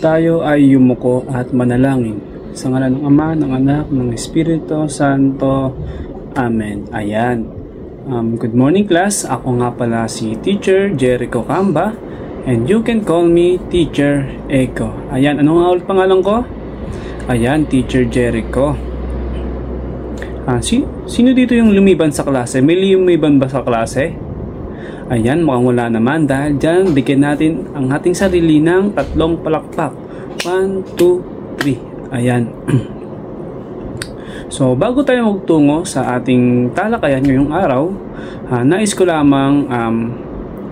Tayo ay yumuko at manalangin. Sa ngalan ng Ama, ng Anak, ng Espiritu Santo. Amen. Ayan. Good morning class. Ako nga pala si Teacher Jericho Camba. And you can call me Teacher Echo. Ayan. Ano nga ulit pangalan ko? Ayan, Teacher Jericho. Sino dito yung lumiban sa klase? May lumiban ba sa klase? Ayan, mukhang wala naman. Dahil dyan, bigyan natin ang ating sarili ng 3 palakpak. 1, 2, 3. Ayan. So, bago tayo magtungo sa ating talakayan ngayong araw, nais ko lamang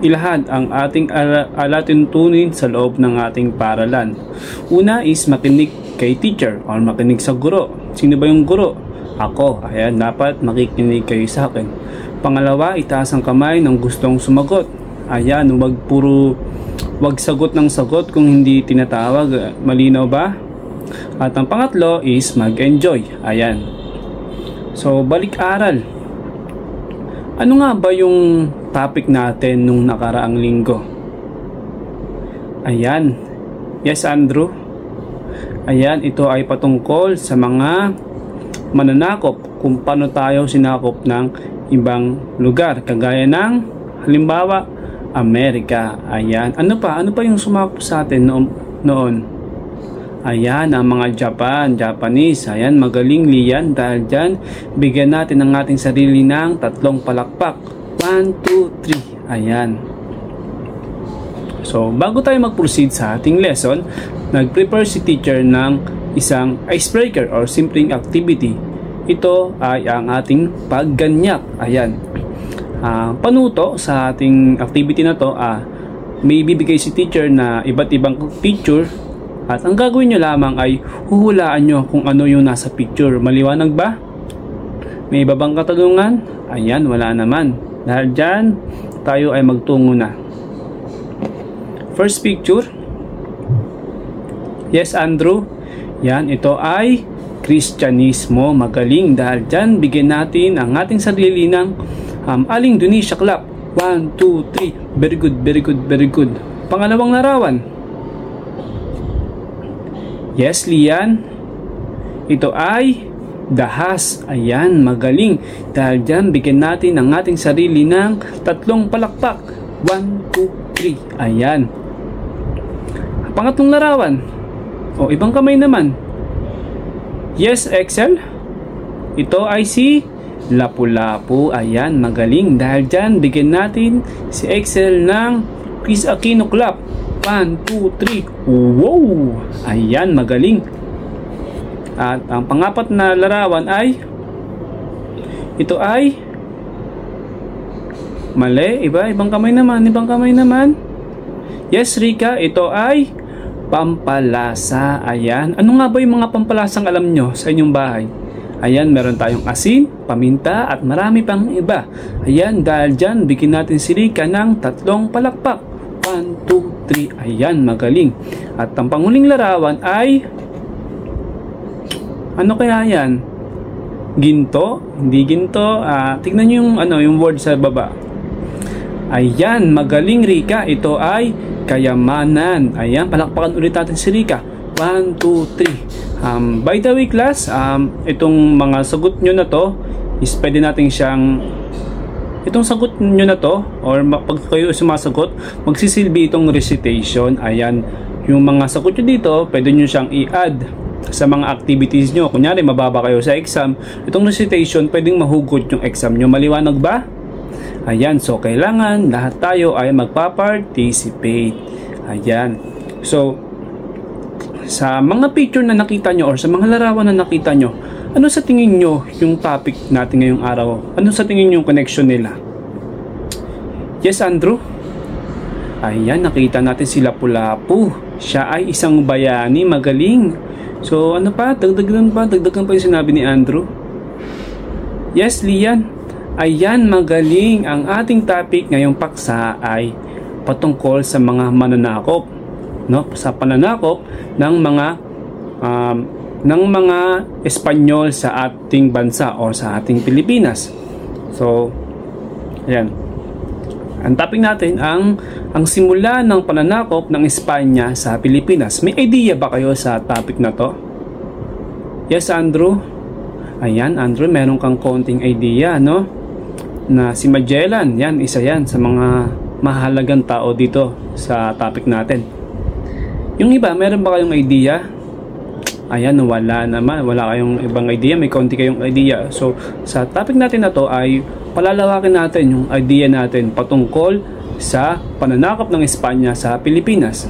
ilahad ang ating alatuntunin sa loob ng ating paralan. Una is makinig kay teacher or makinig sa guro. Sino ba yung guro? Ako. Ayan, dapat makikinig kayo sa akin. Pangalawa, itaas ang kamay ng gustong sumagot. Ayan, wag sagot ng sagot kung hindi tinatawag. Malinaw ba? At ang pangatlo is mag-enjoy. Ayan. So, balik-aral. Ano nga ba yung topic natin nung nakaraang linggo? Ayan. Yes, Andrew? Ayan, ito ay patungkol sa mga mananakop, kung paano tayo sinakop ng ibang lugar, kagaya ng halimbawa Amerika. Ayan. Ano pa yung sumakop sa atin noon? Ayan, ang mga Japanese. Ayan, magaling Lian. Dahil dyan, bigyan natin ang ating sarili ng 3 palakpak. 1, 2, 3. Ayan. So, bago tayo mag-proceed sa ating lesson, nag-prepare si teacher ng isang icebreaker or simpleng activity. Ito ay ang ating pagganyak. Ayan. Panuto sa ating activity na to, may bibigay si teacher na iba't ibang picture at ang gagawin nyo lamang ay huhulaan nyo kung ano yung nasa picture. Maliwanag ba? May iba bang katanungan? Ayan, wala naman. Dahil dyan, tayo ay magtungo na. First picture. Yes, Andrew. Yan, ito ay Kristyanismo. Magaling. Dahil dyan, bigyan natin ang ating sarili ng aling Dunisha clap. 1, 2, 3. Very good, very good, very good. Pangalawang larawan. Yes, Lian. Ito ay dahas. Ayan, magaling. Dahil dyan, bigyan natin ang ating sarili ng 3 palakpak. 1, 2, 3. Ayan. Pangatlong larawan. O, ibang kamay naman. Yes, Excel. Ito ay si Lapu-Lapu. Ayan, magaling. Dahil dyan, bigyan natin si Excel ng Chris Aquino clap. 1, 2, 3. Wow! Ayan, magaling. At ang pangapat na larawan ay ito ay mali. Ibang kamay naman. Ibang kamay naman. Yes, Rika. Ito ay pampalasa. Ayan. Ano nga ba yung mga pampalasang alam nyo sa inyong bahay? Ayan, meron tayong asin, paminta, at marami pang iba. Ayan, dahil dyan, bigyan natin si Rika ng 3 palakpak. 1, 2, 3. Ayan, magaling. At ang panghuling larawan ay ano kaya yan? Ginto? Hindi ginto. Tignan nyo yung word sa baba. Ayan, magaling Rika. Ito ay kayamanan. Ayan, palakpakan ulit natin si Rika. 1, 2, 3. By the way class, itong mga sagot nyo na to is pwede natin siyang itong sagot nyo na to or pag kayo sumasagot, magsisilbi itong recitation. Ayan, yung mga sagot nyo dito pwede nyo siyang i-add sa mga activities nyo. Kunyari mababa kayo sa exam, itong recitation pwedeng mahugot yung exam nyo. Maliwanag ba? Ayan, so kailangan lahat tayo ay magpa-participate. Ayan. So, sa mga picture na nakita nyo or sa mga larawan na nakita nyo, ano sa tingin nyo yung topic natin ngayong araw? Ano sa tingin nyo yung connection nila? Yes, Andrew? Ayan, nakita natin si Lapu-Lapu. Siya ay isang bayani, magaling. So, ano pa? Dagdagan pa yung sinabi ni Andrew. Yes, Lian. Ayan, magaling. Ang ating topic ngayong paksa ay patungkol sa mga mananakop, no? Sa pananakop ng mga Espanyol sa ating bansa o sa ating Pilipinas. So, ayan. Ang topic natin ang simula ng pananakop ng Espanya sa Pilipinas. May idea ba kayo sa topic na to? Yes, Andrew? Ayan, Andrew, meron kang konting idea, no? Na si Magellan, yan, isa yan sa mga mahalagang tao dito sa topic natin. Yung iba, meron ba kayong idea? Ayan, wala naman. Wala kayong ibang idea. May konti kayong idea. So, sa topic natin na to ay palalawakin natin yung idea natin patungkol sa pananakop ng Espanya sa Pilipinas.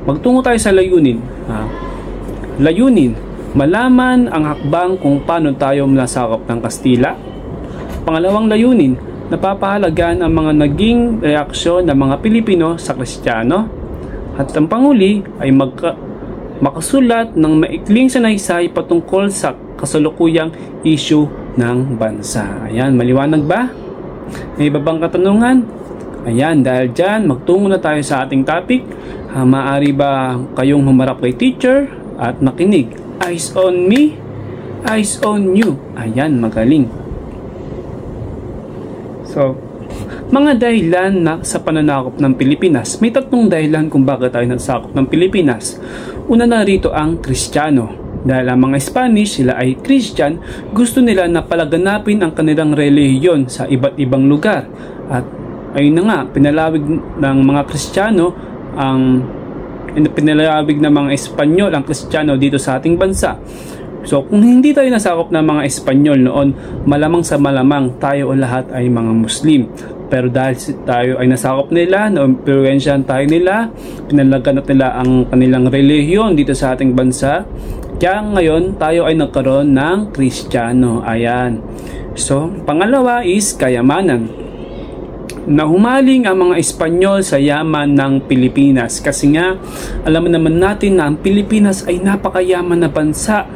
Magtungo tayo sa layunin. Layunin, malaman ang hakbang kung paano tayo nasakop ng Kastila. Pangalawang layunin, napapahalagan ang mga naging reaksyon ng mga Pilipino sa Kristiyano. At ang panguli ay makasulat ng maikling sanaysay patungkol sa kasalukuyang issue ng bansa. Ayan, maliwanag ba? May iba bang katanungan? Ayan, dahil dyan, magtungo na tayo sa ating topic. Maaari ba kayong humarap kay teacher at makinig? Eyes on me, eyes on you. Ayan, magaling. So, mga dahilan na sa pananakop ng Pilipinas. May tatlong dahilan kung bakit tayo nasakop ng Pilipinas. Una na rito ang Kristiyano. Dahil ang mga Spanish, sila ay Christian, gusto nila na palaganapin ang kanilang relihiyon sa iba't ibang lugar. At ayun na nga, pinalawig ng mga Kristiyano pinalawig ng mga Espanyol ang Kristiyano dito sa ating bansa. So, kung hindi tayo nasakop ng mga Espanyol noon, malamang sa malamang tayo o lahat ay mga Muslim. Pero dahil tayo ay nasakop nila, na-impluensyahan tayo nila, pinalaganap nila ang kanilang relihiyon dito sa ating bansa, kaya ngayon tayo ay nagkaroon ng Kristiyano. Ayan. So, pangalawa is kayamanan. Nahumaling ang mga Espanyol sa yaman ng Pilipinas. Kasi nga, alam naman natin na ang Pilipinas ay napakayaman na bansa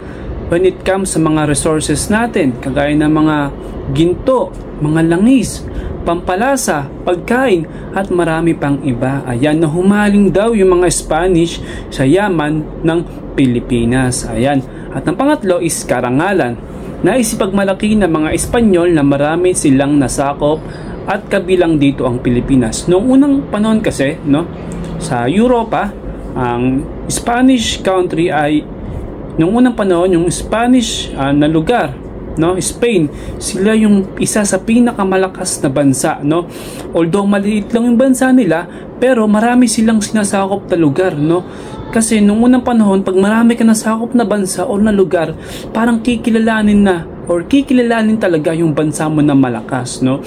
when it comes sa mga resources natin, kagaya ng mga ginto, mga langis, pampalasa, pagkain, at marami pang iba. Ayan, nahumaling daw yung mga Spanish sa yaman ng Pilipinas. Ayan. At ang pangatlo is karangalan. Naisipagmalaki ng mga Espanyol na marami silang nasakop at kabilang dito ang Pilipinas. Noong unang panahon kasi, no, sa Europa, ang Spanish country ay noong unang panahon, yung Spanish na lugar, no, Spain, sila yung isa sa pinakamalakas na bansa, no. Although maliit lang yung bansa nila, pero marami silang sinasakop na lugar, no. Kasi nung unang panahon, pag marami ka nasakop na bansa o na lugar, parang kikilalanin na or kikilalanin talaga yung bansa mo na malakas, no.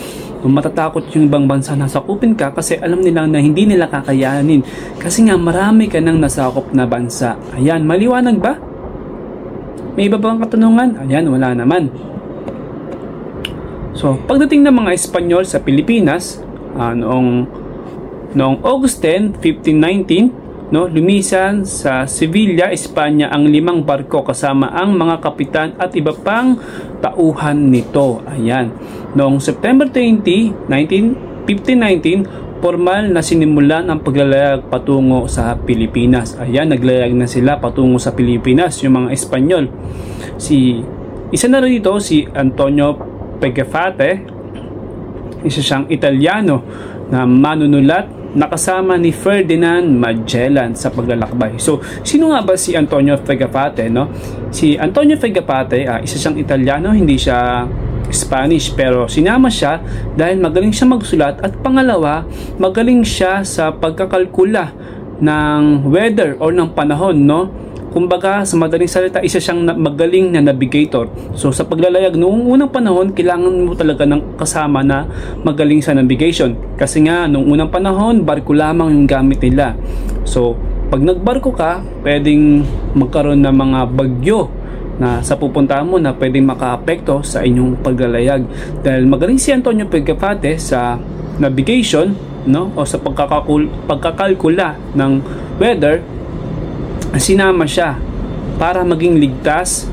Matatakot yung ibang bansa na sakupin ka kasi alam nila na hindi nila kakayanin kasi nga marami ka nang nasakop na bansa. Ayan, maliwanag ba? May iba bang katanungan? Ayan, wala naman. So, pagdating ng mga Espanyol sa Pilipinas, noong August 10, 1519, no, lumisan sa Sevilla, Espanya ang 5 barko kasama ang mga kapitan at iba pang tauhan nito. Ayan. Noong September 20, 1519, formal na sinimulan ang paglalayag patungo sa Pilipinas. Ayan, naglayag na sila patungo sa Pilipinas, yung mga Espanyol. Isa na rito si Antonio Pigafetta, isa siyang Italiano na manunulat na kasama ni Ferdinand Magellan sa paglalakbay. So, sino nga ba si Antonio Pigafetta, no? Si Antonio Pigafetta, isa siyang Italiano, hindi siya Spanish, pero sinama siya dahil magaling siya magsulat at pangalawa, magaling siya sa pagkakalkula ng weather or ng panahon, no? Kumbaga, sa madaling salita, isa siyang magaling na navigator. So, sa paglalayag noong unang panahon, kailangan mo talaga ng kasama na magaling sa navigation. Kasi nga, noong unang panahon, barko lamang yung gamit nila. So, pag nagbarko ka, pwedeng magkaroon ng mga bagyo na sa pupuntahan mo na pwedeng makaapekto sa inyong paglalayag. Dahil magaling si Antonio Pigafetta sa navigation, no, o sa pagkakalkula ng weather, sinama siya para maging ligtas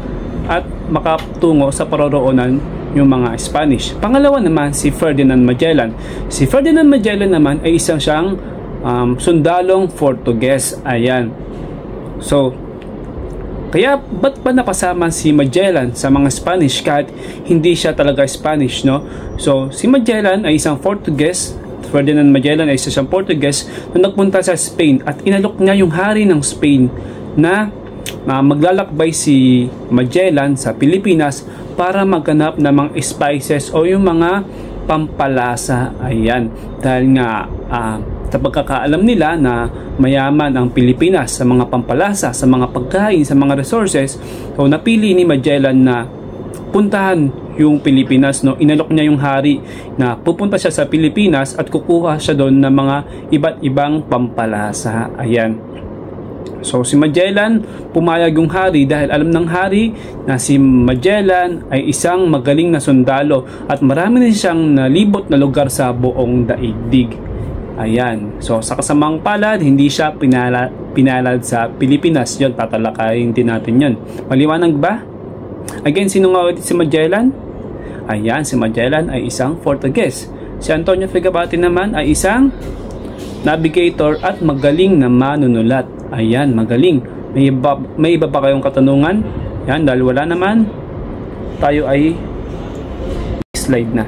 at makatungo sa paroroonan yung mga Spanish. Pangalawa naman si Ferdinand Magellan. Si Ferdinand Magellan naman ay isang siyang sundalong Portuguese. Ayan. So, kaya ba't ba napasama si Magellan sa mga Spanish kahit hindi siya talaga Spanish, no? So, si Magellan ay isang Portuguese Ferdinand Magellan ay isa siyang Portuguese na nagpunta sa Spain at inalok niya yung hari ng Spain na maglalakbay si Magellan sa Pilipinas para maghanap ng mga spices o yung mga pampalasa. Ayan, dahil nga sa pagkakaalam nila na mayaman ang Pilipinas sa mga pampalasa, sa mga pagkain, sa mga resources, so napili ni Magellan na puntahan yung Pilipinas, no? Inalok niya yung hari na pupunta siya sa Pilipinas at kukuha siya doon ng mga iba't ibang pampalasa. Ayan. So si Magellan, pumayag yung hari dahil alam ng hari na si Magellan ay isang magaling na sundalo at marami na siyang nalibot na lugar sa buong daigdig. Ayan. So sa kasamang palad, hindi siya pinalad sa Pilipinas. Yun, tatalakayin din natin yun. Maliwanag ba? Again, sino nga ulit si Magellan? Ayan, si Magellan ay isang Portuguese. Si Antonio Fagabati naman ay isang navigator at magaling na manunulat. Ayan, magaling. May iba pa kayong katanungan? Yan, dahil wala naman, tayo ay slide na.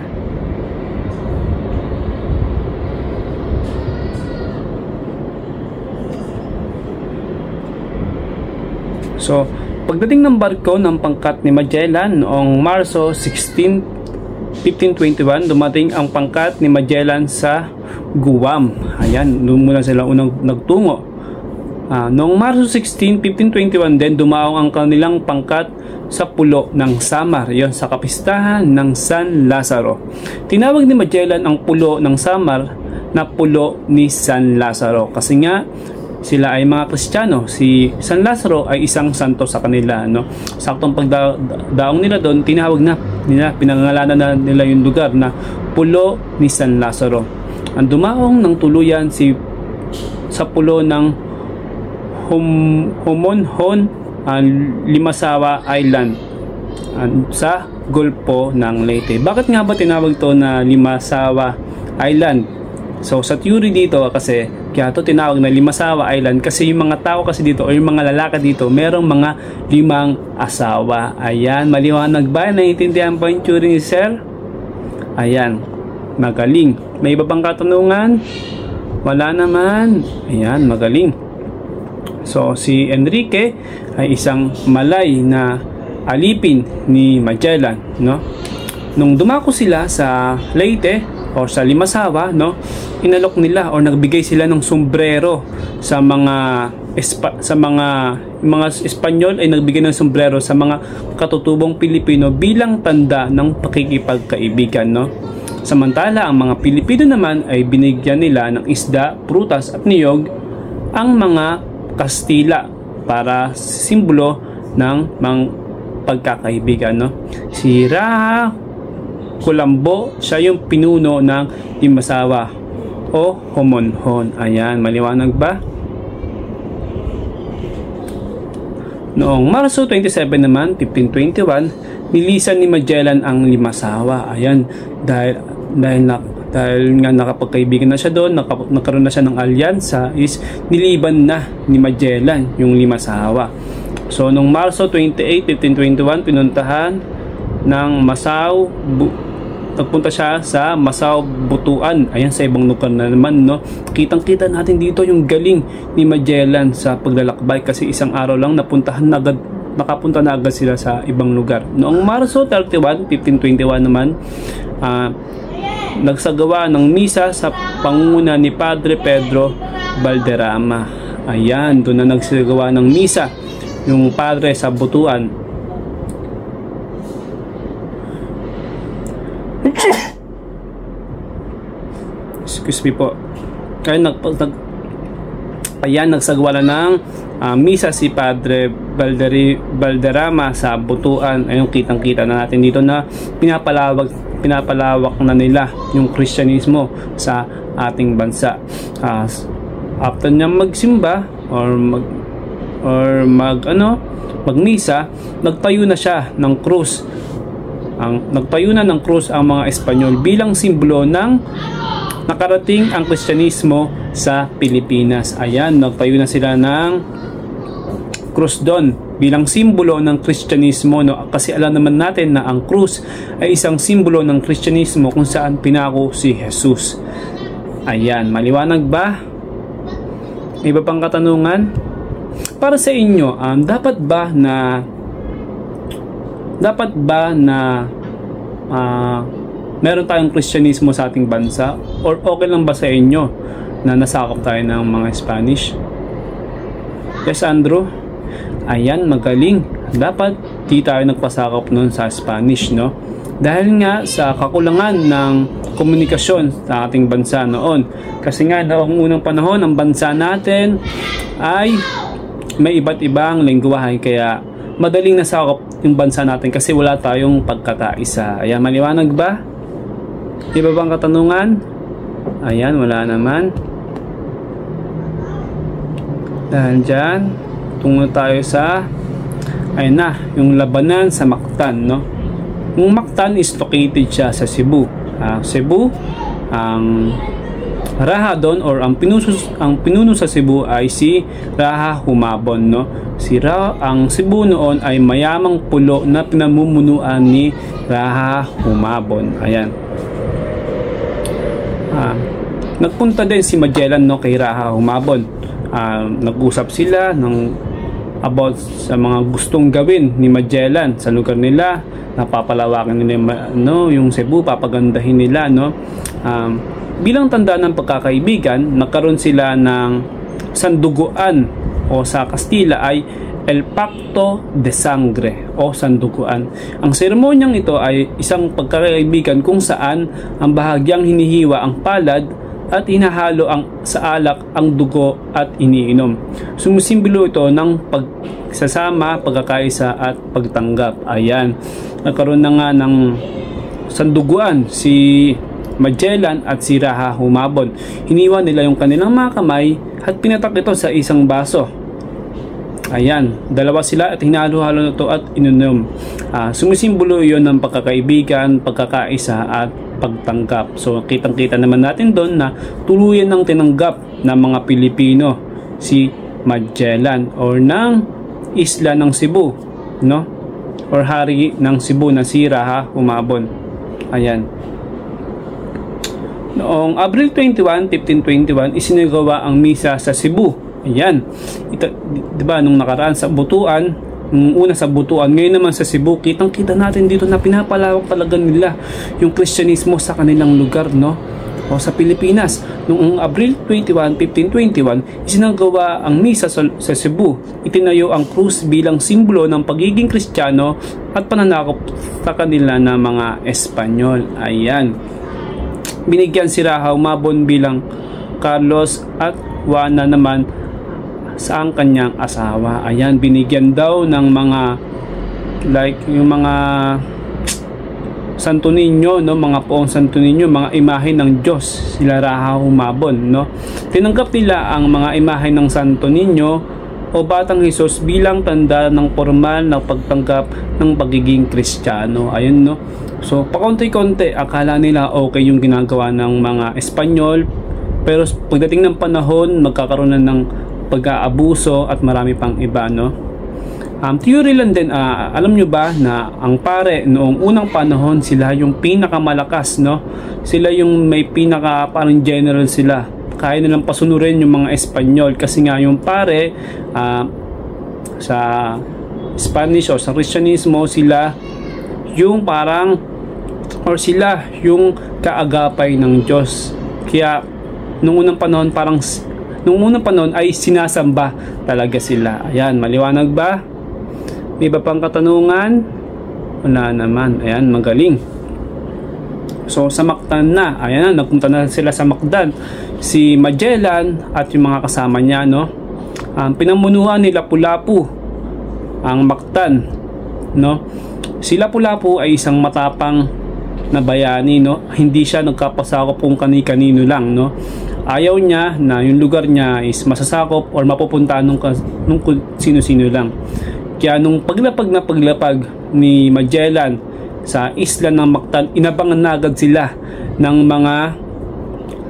So, pagdating ng barko ng pangkat ni Magellan noong Marso 1521, dumating ang pangkat ni Magellan sa Guam. Ayan, doon muna sila unang nagtungo. Noong Marso 16, 1521 din, dumaong ang kanilang pangkat sa pulo ng Samar, yon sa kapistahan ng San Lazaro. Tinawag ni Magellan ang pulo ng Samar na pulo ni San Lazaro kasi nga sila ay mga Kristiyano. Si San Lazaro ay isang santo sa kanila, no? Saktong pagdaong nila doon, tinawag na nila, pinangalanan na nila yung lugar na pulo ni San Lazaro. Ang dumaong ng tuluyan sa pulo ng Homonhon, Limasawa Island sa Gulpo ng Leyte. Bakit nga ba tinawag to na Limasawa Island? So sa theory dito kasi kaya ito tinawag na Limasawa Island kasi yung mga tao kasi dito o yung mga lalaki dito merong mga 5 asawa. Ayan, maliwanag ba? Naiintindihan po yung theory ni Sir? Ayan, magaling. May iba pang katanungan? Wala naman. Ayan, magaling. So si Enrique ay isang Malay na alipin ni Magellan, no? Nung dumako sila sa Leyte o sa Limasawa, no, inalok nila o nagbigay sila ng sombrero sa mga Espanyol ay nagbigay ng sombrero sa mga katutubong Pilipino bilang tanda ng pakikipagkaibigan, no. Samantala ang mga Pilipino naman ay binigyan nila ng isda, prutas at niyog ang mga Kastila para simbolo ng pagkakaibigan, no. Si Raha Kulambo, siya yung pinuno ng Limasawa o Homonhon. Ayan, maliwanag ba? Noong Marso 27 naman, 1521, nilisan ni Magellan ang Limasawa. Ayan, dahil nga nakapagkaibigan na siya doon, nagkaroon na siya ng alyansa, is niliban na ni Magellan yung Limasawa. So noong Marso 28, 1521, pinuntahan ng nagpunta siya sa Masao Butuan. Ayan, sa ibang lugar na naman, no. Kitang-kita natin dito yung galing ni Magellan sa paglalakbay kasi isang araw lang nakapunta na agad sila sa ibang lugar. Noong Marso 31, 1521 naman, nagsagawa ng misa sa pangunguna ni Padre Pedro Valderrama. Ayan, doon na nagsagawa ng misa yung padre sa Butuan. Excuse me po. Kaya nagsagawa na ng misa si Padre Valderrama sa Butuan. Ayun, kitang-kita na natin dito na pinapalawak na nila yung Kristyanismo sa ating bansa. After niya magsimba magmisa, nagtayo na siya ng krus. Nagtayo na ng krus ang mga Espanyol bilang simbolo ng nakarating ang Kristyanismo sa Pilipinas. Ayan, nagtayo na sila ng krus doon bilang simbolo ng Kristyanismo, no? Kasi alam naman natin na ang krus ay isang simbolo ng Kristyanismo kung saan pinako si Jesus. Ayan, maliwanag ba? Iba pang katanungan? Para sa inyo, dapat ba na meron tayong Kristyanismo sa ating bansa? Or okay lang ba sa inyo na nasakop tayo ng mga Spanish? Yes, Andrew? Ayan, magaling. Dapat di tayo nagpasakop nun sa Spanish, no? Dahil nga sa kakulangan ng komunikasyon sa ating bansa noon. Kasi nga noong unang panahon, ang bansa natin ay may iba't ibang lengguwahe, kaya madaling nasakop yung bansa natin kasi wala tayong pagkakaisa. Ayan, maliwanag ba? Iba bang katanungan? Ayan, wala naman. Dahil dyan, tungo tayo sa ayun na, yung labanan sa Mactan, no? Yung Mactan is located siya sa Cebu. Cebu, ang Raha doon, or ang pinuno sa Cebu ay si Raha Humabon, no? Ang Cebu noon ay mayamang pulo na pinamumunuan ni Raha Humabon. Ayan. Nagpunta din si Magellan, no, kay Raha Humabon. Nag-usap sila about sa mga gustong gawin ni Magellan sa lugar nila. Napapalawakin nila yung Cebu, papagandahin nila, no? Bilang tanda ng pagkakaibigan, nagkaroon sila ng sanduguan, o sa Kastila ay El Pacto de Sangre o sanduguan. Ang seremonyang ito ay isang pagkakaibigan kung saan ang bahagyang hinihiwa ang palad at hinahalo sa alak ang dugo at iniinom. Sumusimbolo ito ng pagsasama, pagkakaisa at pagtanggap. Ayan, nagkaroon na nga ng sanduguan si Magellan at si Raha Humabon. Hiniwa nila yung kanilang mga kamay at pinatak ito sa isang baso. Ayan, dalawa sila at hinalo-halo na ito at inunom. Sumisimbolo yon ng pagkakaibigan, pagkakaisa at pagtanggap. So kitang-kita naman natin doon na tuluyan ng tinanggap ng mga Pilipino si Magellan, or ng isla ng Cebu, no? Or hari ng Cebu na si Raha Humabon. Ayan. Noong Abril 21, 1521, isinagawa ang misa sa Cebu. Ayan. Diba, nung nakaraan sa Butuan, nung una sa Butuan, ngayon naman sa Cebu, kitang-kita natin dito na pinapalawak talaga nila yung Kristyanismo sa kanilang lugar, no? O sa Pilipinas. Noong Abril 21, 1521, isinagawa ang misa sa Cebu. Itinayo ang krus bilang simbolo ng pagiging Kristiyano at pananakop sa kanila ng mga Espanyol. Ayan. Binigyan si Raha Humabon bilang Carlos at Juana naman sa ang kanyang asawa. Ayan, binigyan daw ng mga yung mga Santo Niño, no, mga poong Santo Niño, mga imahe ng Diyos, sila Raha Humabon, no. Tinanggap nila ang mga imahe ng Santo Niño o Batang Hesus bilang tanda ng formal na pagtanggap ng pagiging Kristiyano. Ayun, no. So, pakonti-konti, akala nila okay yung ginagawa ng mga Espanyol, pero pagdating ng panahon, magkakaroon na ng pag-aabuso at marami pang iba, no? Theory lang din, alam nyo ba na ang pare noong unang panahon, sila yung pinakamalakas, no? Sila yung may parang general sila. Kaya nilang pasunurin yung mga Espanyol kasi nga yung pare sa Spanish o sa Kristyanismo, sila yung parang sila yung kaagapay ng Diyos. Kaya nung unang panahon ay sinasamba talaga sila. Ayan, maliwanag ba? May iba pang katanungan? Wala naman. Ayan, magaling. So sa Mactan na, ayan, nagpunta na sila sa Mactan. Si Magellan at yung mga kasama niya, no? Pinamunuan ni Lapu-Lapu ang Mactan, no? Si Lapu-Lapu ay isang matapang na bayani, no? Hindi siya nagkapasakop kung kani-kanino lang, no? Ayaw niya na yung lugar niya is masasakop or mapupuntahan nung sino-sino lang. Kaya nung paglapag ni Magellan sa isla ng Mactan, inabangan na agad sila ng mga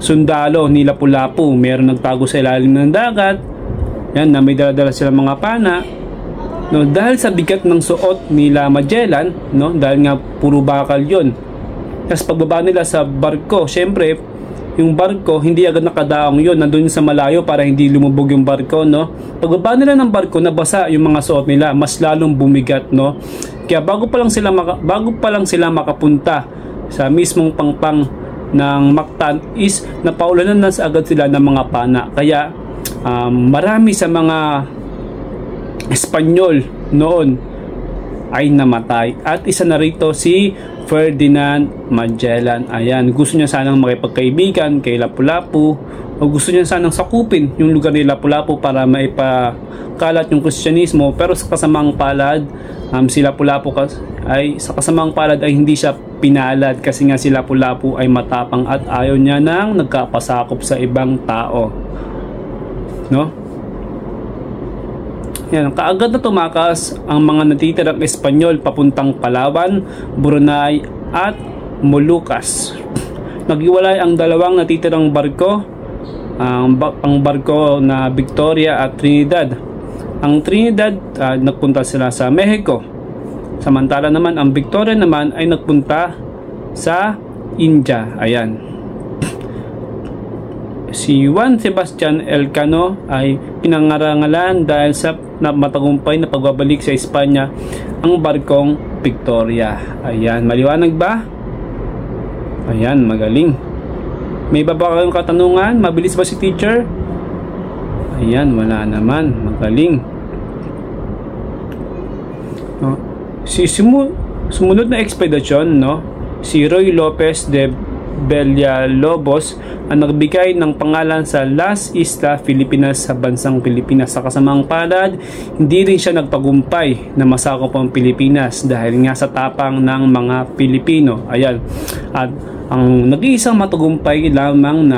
sundalo ni Lapu-Lapu. Meron nagtago sa ilalim ng dagat. Yan, na may dala-dala sila mga pana. No, dahil sa bigat ng suot nila Magellan, no, dahil nga puro bakal yon. Tapos pagbaba nila sa barko, syempre yung barko, hindi agad nakadaong yun, nandun sa malayo para hindi lumubog yung barko, no? Pagbaba nila ng barko, nabasa yung mga suot nila, mas lalong bumigat, no? Kaya bago pa lang sila makapunta sa mismong pangpang ng Mactan is napaulanan na agad sila ng mga pana. Kaya marami sa mga Espanyol noon ay namatay, at isa na rito si Ferdinand Magellan. Ayan, gusto niya sanang makipagkaibigan kay Lapu-Lapu, o gusto niya sanang sakupin yung lugar ni Lapu-Lapu para maipakalat yung Kristyanismo, pero sa kasamang palad si Lapu-Lapu ay hindi siya pinalad, kasi nga si Lapu-Lapu ay matapang at ayaw niya nang nagkapasakop sa ibang tao, no? Yan, kaagad na tumakas ang mga natitirang Espanyol papuntang Palawan, Brunei at Moluccas. Naghiwalay ang dalawang natitirang barko, ang barko na Victoria at Trinidad. Ang Trinidad nagpunta sila sa Mexico, samantala naman ang Victoria naman ay nagpunta sa India. Ayan. Si Juan Sebastian Elcano ay pinangarangalan dahil sa matagumpay na pagbabalik sa Espanya ang barkong Victoria. Ayan, maliwanag ba? Ayan, magaling. May iba ba kayong katanungan? Mabilis ba si teacher? Ayan, wala naman. Magaling. No? Sumunod na ekspedisyon, no? Si Ruy Lopez de Villalobos ang nagbigay ng pangalan sa Las Islas Filipinas sa bansang Pilipinas. Sa kasamang palad, hindi rin siya nagtagumpay na masakop ang Pilipinas dahil nga sa tapang ng mga Pilipino. Ayan. At ang nag-iisang matagumpay lamang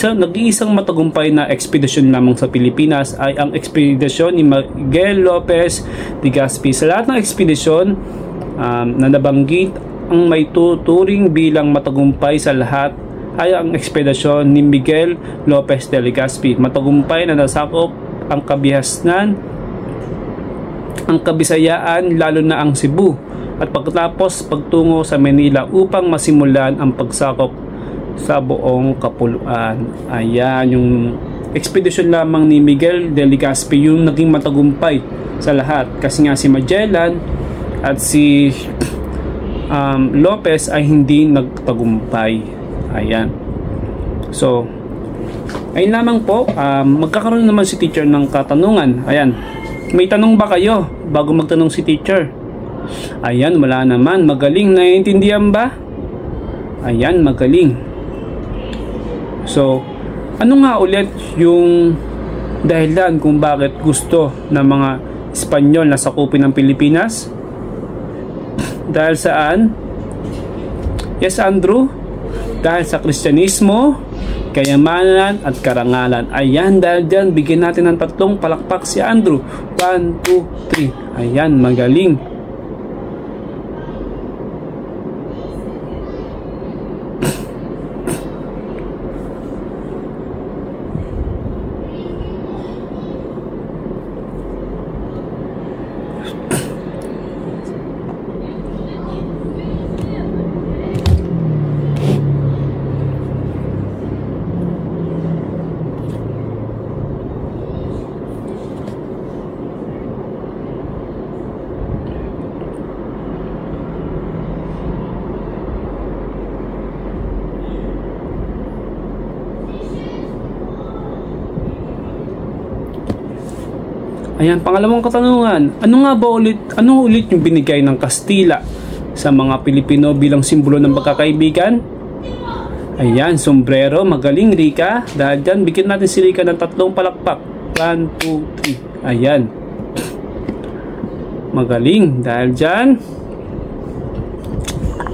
nag-iisang matagumpay na ekspedisyon lamang sa Pilipinas ay ang ekspedisyon ni Miguel Lopez de Legazpi. Sa lahat ng ekspedisyon na nabanggit, ang may tuturing bilang matagumpay sa lahat ay ang ekspedisyon ni Miguel Lopez de Legazpi. Matagumpay na nasakop ang Kabihasnan, ang Kabisayaan, lalo na ang Cebu, at pagkatapos pagtungo sa Manila upang masimulan ang pagsakop sa buong kapuluan. Ayan, yung ekspedisyon lamang ni Miguel de Legazpi yung naging matagumpay sa lahat, kasi nga si Magellan at si Lopez ay hindi nagtagumpay. Ayan. So, ayun lamang po. Magkakaroon naman si teacher ng katanungan. Ayan. May tanong ba kayo bago magtanong si teacher? Ayan, wala naman. Magaling. Naiintindihan ba? Ayan, magaling. So, ano nga ulit yung dahilan kung bakit gusto ng mga Espanyol na sakupin ng Pilipinas? Dahil saan? Yes, Andrew? Dahil sa Kristyanismo, kayamanan at karangalan. Ayan, dahil dyan, bigyan natin ng 3 palakpak si Andrew. 1, 2, 3. Ayan, magaling. Ayan, pangalawang katanungan. Ano ulit yung binigay ng Kastila sa mga Pilipino bilang simbolo ng pagkakaibigan? Ayan, sombrero. Magaling, Rika. Dahil dyan, bigyan natin si Rika ng 3 palakpak. 1, 2, 3. Ayan. Magaling. Dahil dyan,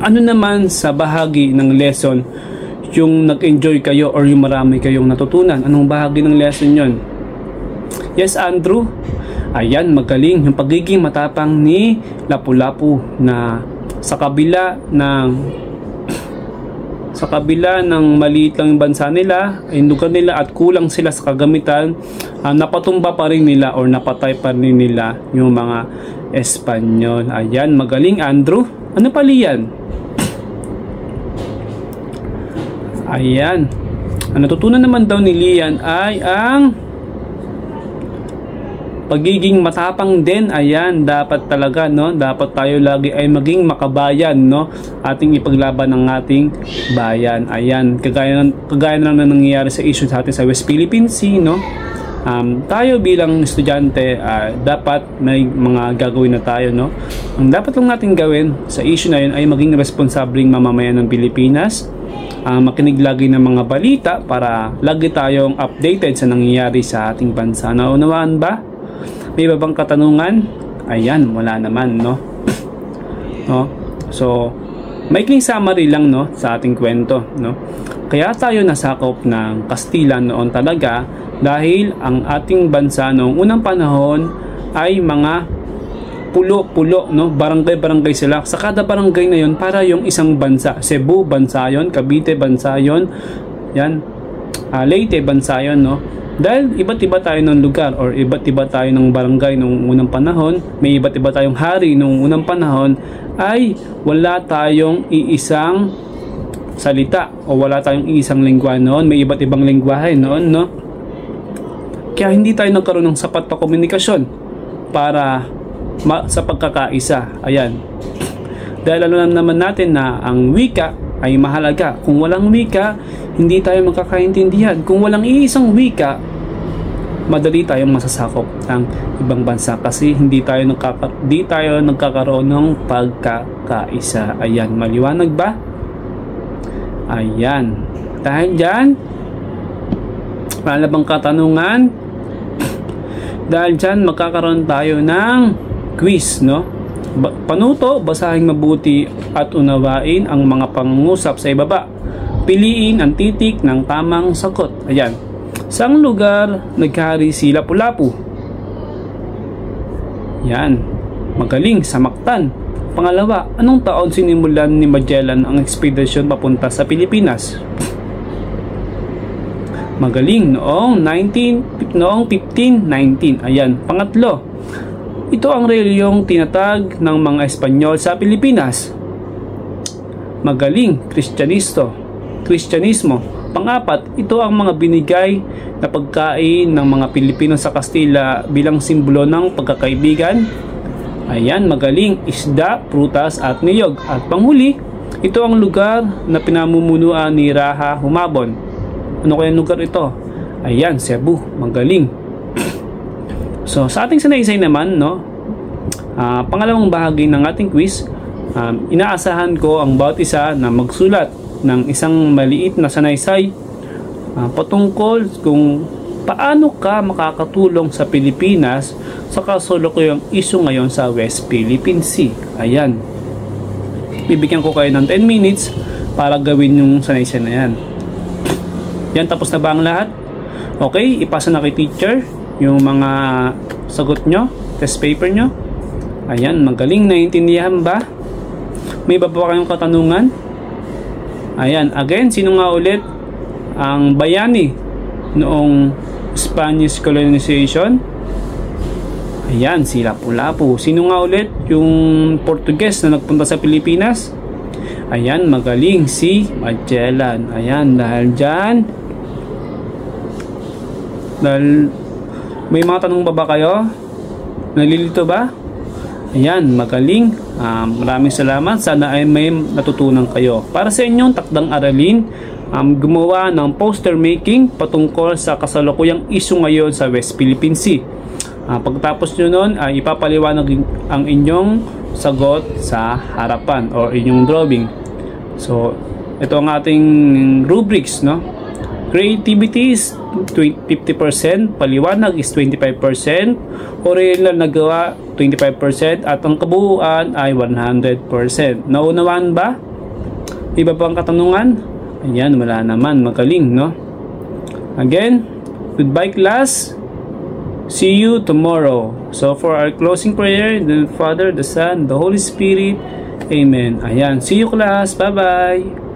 ano naman sa bahagi ng lesson yung nag-enjoy kayo or yung marami kayong natutunan? Anong bahagi ng lesson yon? Yes, Andrew? Ayan, magaling. Yung pagiging matapang ni Lapu-Lapu na sa kabila ng maliit lang yung bansa nila, ay lugar nila at kulang sila sa kagamitan, napatumba pa rin nila or napatay pa rin nila yung mga Espanyol. Ayan, magaling, Andrew. Ano pali yan? Ayan. Ang natutunan naman daw ni Lian ay ang pagiging matapang din. Ayan, dapat talaga, no? Dapat tayo lagi ay maging makabayan, no? Ating ipaglaban ng ating bayan. Ayan, kagaya na lang na nangyayari sa issue sa atin sa West Philippine Sea, no? Tayo bilang estudyante, dapat may mga gagawin na tayo, no? Ang dapat lang natin gawin sa issue na yun ay maging responsableng mamamayan ng Pilipinas, makinig lagi ng mga balita para lagi tayong updated sa nangyayari sa ating bansa. Naunawaan ba? May iba bang katanungan? Ayan, wala naman, no? No? So, maikling summary lang, no, sa ating kwento, no? Kaya tayo nasakop ng Kastila noon talaga dahil ang ating bansa noong unang panahon ay mga pulo-pulo, no? Barangay-barangay sila. Sa kada barangay na yon para yung isang bansa. Cebu, bansa yun. Cavite, bansa yun. Yan. Leyte, bansa yun, no? Dahil iba't iba tayo ng lugar or iba't iba tayo ng barangay noong unang panahon, may iba't iba tayong hari noong unang panahon, ay wala tayong iisang salita o wala tayong iisang lingwa noon. May iba't ibang lingwahe noon, no? Kaya hindi tayo nagkaroon ng sapat na komunikasyon para sa pagkakaisa. Ayan. Dahil alam naman natin na ang wika ay mahalaga. Kung walang wika, hindi tayo magkakaintindihan. Kung walang iisang wika, madali tayong masasakop ng ibang bansa kasi hindi tayo nagkakaroon ng pagkakaisa. Ayan, maliwanag ba? Ayan. Dahil dyan, wala bang katanungan? Dahil dyan, magkakaroon tayo ng quiz, no? Panuto, basahin mabuti at unawain ang mga pangungusap sa ibaba. Piliin ang titik ng tamang sagot. Ayan. Saang lugar nagkahari si Lapu-Lapu? Yan. Magaling sa Mactan. Pangalawa, anong taon sinimulan ni Magellan ang ekspedisyon papunta sa Pilipinas? Magaling, noong 1519. Ayan. Pangatlo, ito ang reliyong tinatag ng mga Espanyol sa Pilipinas. Magaling, Kristyanismo. Pang-apat, ito ang mga binigay na pagkain ng mga Pilipino sa Kastila bilang simbolo ng pagkakaibigan. Ayan, magaling, isda, prutas at niyog. At panghuli, ito ang lugar na pinamumunuan ni Raha Humabon. Ano kaya lugar ito? Ayan, Cebu. Magaling. So, sa ating sanaysay naman, no, pangalawang bahagi ng ating quiz, inaasahan ko ang bawat isa na magsulat ng isang maliit na sanaysay patungkol kung paano ka makakatulong sa Pilipinas sa kasalukuyang issue ngayon sa West Philippine Sea. Ayan. Bibigyan ko kayo ng 10 minutes para gawin yung sanaysay na yan. Yan, tapos na ba ang lahat? Okay, ipasa na kay teacher yung mga sagot nyo, test paper nyo. Ayan, magaling, naiintindihan ba? May iba pa kayong katanungan? Ayan, again, sino nga ulit ang bayani noong Spanish colonization? Ayan, si Lapu-Lapu. Sino nga ulit yung Portuguese na nagpunta sa Pilipinas? Ayan, magaling, si Magellan. Ayan, dahil dyan, may mga tanong ba kayo? Nalilito ba? Ayan, magaling. Maraming salamat. Sana ay may natutunan kayo. Para sa inyong takdang aralin, gumawa ng poster making patungkol sa kasalukuyang issue ngayon sa West Philippine Sea. Pagkatapos nyo nun, ipapaliwanag ang inyong sagot sa harapan or inyong drawing. So, ito ang ating rubrics, no? Creativity is 50%, paliwanag is 25%, original na gawa 25%, at ang kabuuan ay 100%. Naunawaan ba? Iba pang katanungan? Ayan, wala naman. Magaling, no? Again, goodbye class. See you tomorrow. So for our closing prayer, the Father, the Son, the Holy Spirit. Amen. Ayan, see you class. Bye-bye.